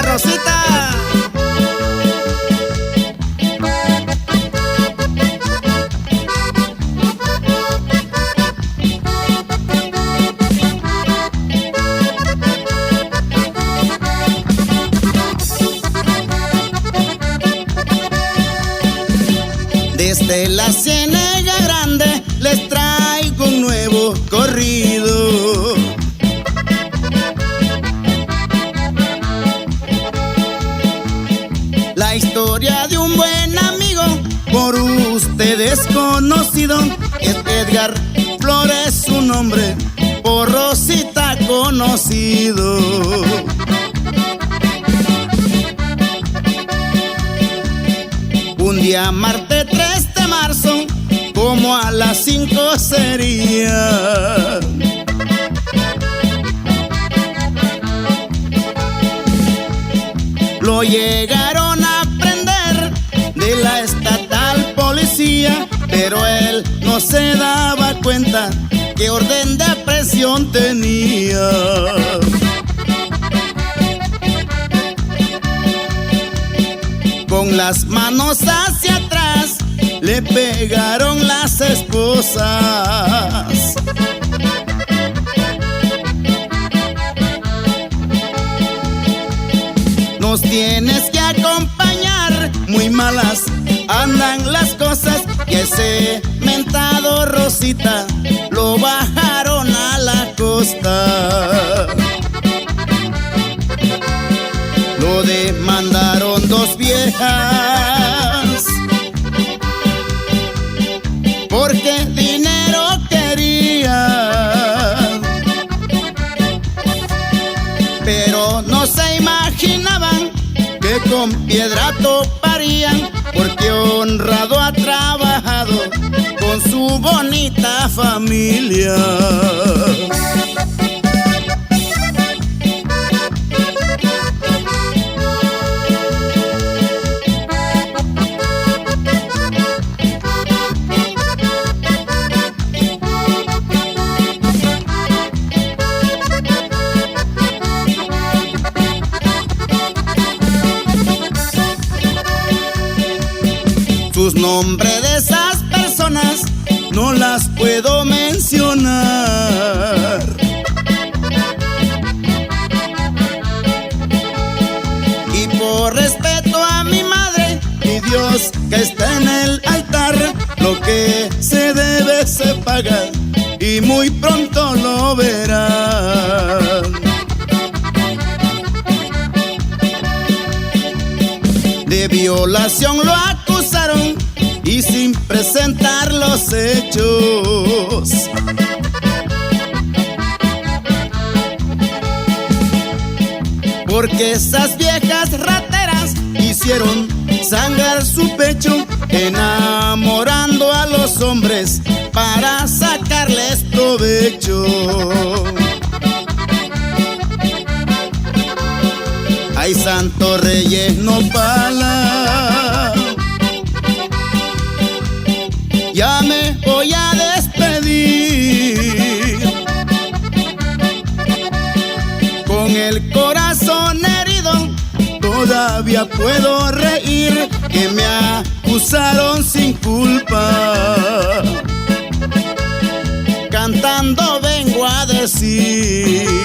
Rosita, Rosita. Desde la Ciénega Grande les traigo un nuevo corrido. La historia de un buen amigo, por ustedes conocido, es Edgar Flores su nombre, por Rosita conocido. Un día martes 3 de marzo, como a las 5 sería, lo llegaron a prender de la estatal policía, pero él no se daba cuenta qué orden de presión tenía. Con las manos hacia atrás le pegaron las esposas. Nos tienes que acompañar, muy malas andan las cosas, y ese mentado Rosita lo bajaron a la costa. Lo demandaron 2 viejas porque dinero quería, pero no se imaginaban que con piedra toparían, porque honrado ha trabajado con su bonita familia. Sus nombres de esas personas no las puedo mencionar. Y por respeto a mi madre y Dios que está en el altar, lo que se debe se paga y muy pronto lo verán. De violación lo acusaron y sin presentar los hechos. Porque esas viejas rateras hicieron sangrar su pecho, enamorando a los hombres para sacarles provecho. Ay, santo Reyes Nopala, ya me voy a despedir. Con el corazón herido todavía puedo reír, que me acusaron sin culpa. Cantando vengo a decir.